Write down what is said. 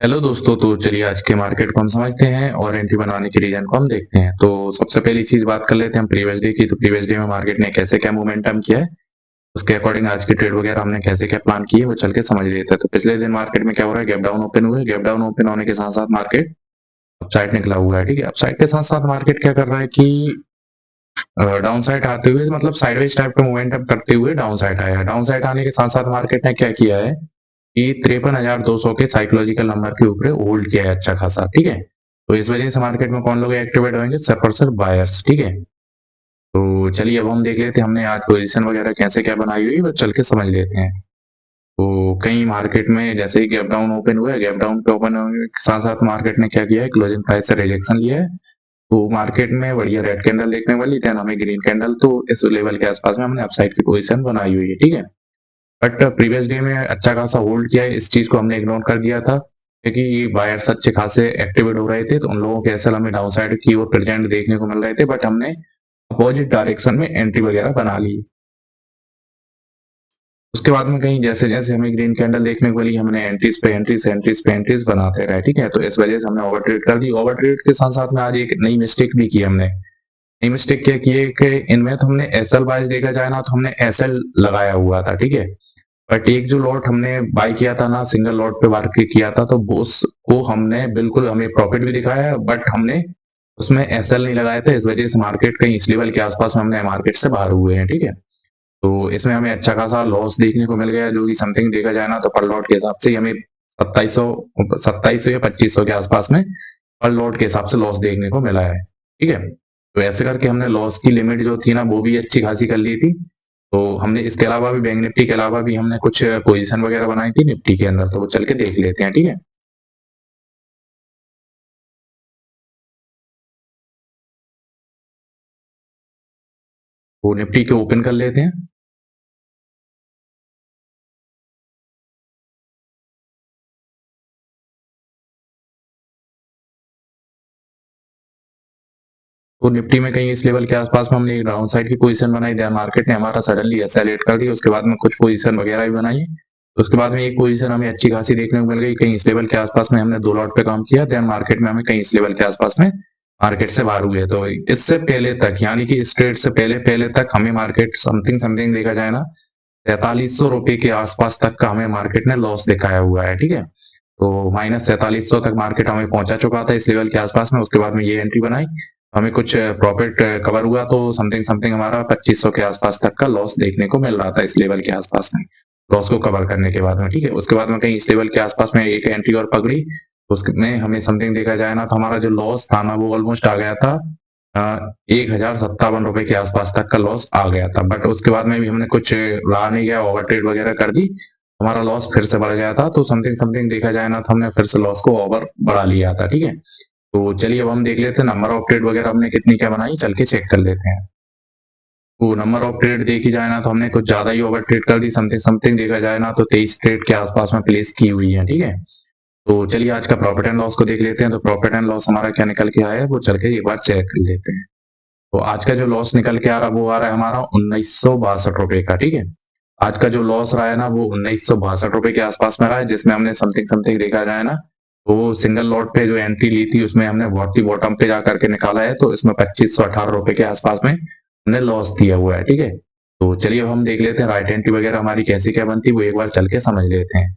Hello दोस्तों, तो चलिए आज के मार्केट को हम समझते हैं और एंट्री बनाने के रीजन को हम देखते हैं। तो सबसे पहली चीज बात कर लेते हैं हम प्रीवियस डे की। तो प्रीवियस डे में मार्केट ने कैसे क्या मोमेंटम किया है, उसके अकॉर्डिंग आज की ट्रेड वगैरह हमने कैसे क्या प्लान की है वो चल के समझ लेते हैं। तो पिछले दिन मार्केट में क्या हो रहा है, गैप डाउन ओपन हुए, गैप डाउन ओपन होने के साथ साथ मार्केट अपसाइड निकला हुआ है। ठीक है, अपसाइड के साथ साथ मार्केट क्या कर रहा है कि डाउन साइड आते हुए मतलब साइडवेज टाइप का मोमेंटम करते हुए डाउन साइड आया है। डाउन साइड आने के साथ साथ मार्केट ने क्या किया है कि 53,200 के साइकोलॉजिकल नंबर के ऊपर होल्ड किया है अच्छा खासा। ठीक है, तो इस वजह से मार्केट में कौन लोग एक्टिवेट होंगे, सिर्फ बायर्स। ठीक है, तो चलिए अब हम देख लेते हैं हमने आज पोजीशन वगैरह कैसे क्या बनाई हुई है, वो चल के समझ लेते हैं। तो कई मार्केट में जैसे ही गैप डाउन ओपन हुआ है, गैप डाउन पे ओपन होने के साथ साथ मार्केट ने क्या किया है, क्लोजिंग प्राइस से रिजेक्शन लिया है। तो मार्केट में बढ़िया रेड कैंडल देखने वाली, देन हमें ग्रीन कैंडल, तो इस लेवल के आसपास में हमने अपसाइड की पोजीशन बनाई हुई है। ठीक है, बट प्रीवियस डे में अच्छा खासा होल्ड किया है, इस चीज को हमने इग्नोर कर दिया था क्योंकि बायर्स अच्छे खासे एक्टिवेट हो रहे थे, तो उन लोगों के एसएल हमें डाउन साइड की ओर प्रेजेंट देखने को मिल रहे थे, बट हमने अपोजिट डायरेक्शन में एंट्री वगैरह बना ली। उसके बाद में कहीं जैसे जैसे हमें ग्रीन कैंडल देखने को मिली, हमने एंट्रीज पे एंट्रीज एंट्रीज पे एंट्रीज बनाते रहे। ठीक है, तो इस वजह से हमने ओवर ट्रेड कर दी। ओवर ट्रेड के साथ साथ में आज एक नई मिस्टेक भी की हमने। नई मिस्टेक क्या की है कि इनमें तो हमने एसएल बाय देखा जाए ना, तो हमने एसएल लगाया हुआ था। ठीक है, बट एक जो लॉट हमने बाय किया था ना, सिंगल लॉट पे बार किया था, तो उसको हमने बिल्कुल हमें प्रॉफिट भी दिखाया है, बट हमने उसमें एसएल नहीं लगाया था। इस वजह से मार्केट कहीं इस लेवल के आसपास में हमने मार्केट से बाहर हुए हैं। ठीक है, तो इसमें हमें अच्छा खासा लॉस देखने को मिल गया, जो कि समथिंग देखा जाए ना तो पर लॉट के हिसाब से हमें 2700 या 2500 के आसपास में पर लॉट के हिसाब से लॉस देखने को मिला है। ठीक है, तो ऐसे करके हमने लॉस की लिमिट जो थी ना वो भी अच्छी खासी कर ली थी। तो हमने इसके अलावा भी बैंक निफ्टी के अलावा भी हमने कुछ पोजीशन वगैरह बनाई थी निफ्टी के अंदर, तो वो चल के देख लेते हैं। ठीक है, वो निफ्टी के ओपन कर लेते हैं। तो निफ्टी में कहीं इस लेवल के आसपास में हमने एक डाउन साइड की पोजीशन बनाई, देन मार्केट ने हमारा सडनली एसेलेरेट कर दिया। उसके बाद में कुछ पोजीशन वगैरह भी बनाई। उसके बाद में एक पोजीशन हमें अच्छी खासी देखने को मिल गई, कहीं इस लेवल के आसपास में हमने दो लॉट पे काम किया, देन मार्केट में हमें कहीं इस लेवल के आसपास में मार्केट से बाहर हुए। तो इससे पहले तक यानी कि इस ट्रेड से पहले पहले तक हमें मार्केट समथिंग समथिंग देखा जाए ना 4300 रुपए के आसपास तक का हमें मार्केट ने लॉस दिखाया हुआ है। ठीक है, तो माइनस 4300 तक मार्केट हमें पहुंचा चुका था इस लेवल के आसपास में। उसके बाद में ये एंट्री बनाई, हमें कुछ प्रॉफिट कवर हुआ, तो समथिंग समथिंग हमारा 2500 के आसपास तक का लॉस देखने को मिल रहा था इस लेवल के आसपास में, लॉस को कवर करने के बाद में। ठीक है, उसके बाद में कहीं इस लेवल के आसपास में एक एंट्री और पकड़ी, उसमें हमें समथिंग देखा जाए ना तो हमारा जो लॉस था ना वो ऑलमोस्ट आ गया था 1057 रुपए के आसपास तक का लॉस आ गया था। बट उसके बाद में भी हमने कुछ रहा नहीं गया, ओवर ट्रेड वगैरह कर दी, हमारा लॉस फिर से बढ़ गया था। तो समथिंग समथिंग देखा जाए ना तो हमने फिर से लॉस को ओवर बढ़ा लिया था। ठीक है, तो चलिए अब हम देख लेते हैं नंबर ऑफ ट्रेड वगैरह हमने कितनी क्या बनाई, चल के चेक कर लेते हैं। तो नंबर ऑफ ट्रेड देखी जाए ना तो हमने कुछ ज्यादा ही ओवर ट्रेड कर दी, समथिंग समथिंग देखा जाए ना तो 23 ट्रेड के आसपास में प्लेस की हुई है। ठीक है, तो चलिए आज का प्रॉफिट एंड लॉस को देख लेते हैं। तो प्रॉफिट एंड लॉस हमारा क्या निकल के आया है वो चल के एक बार चेक कर लेते हैं। तो आज का जो लॉस निकल के आ रहा है वो आ रहा है हमारा 1962 रुपए का। ठीक है, आज का जो लॉस रहा है ना वो 1962 रुपए के आसपास में रहा है, जिसमें हमने समथिंग समथिंग देखा जाए ना तो सिंगल लॉट पे जो एंट्री ली थी उसमें हमने बहुत ही बॉटम पे जा करके निकाला है, तो इसमें 2518 रुपए के आसपास में हमने लॉस दिया हुआ है। ठीक है, तो चलिए अब हम देख लेते हैं राइट एंट्री वगैरह हमारी कैसे क्या बनती है, वो एक बार चल के समझ लेते हैं।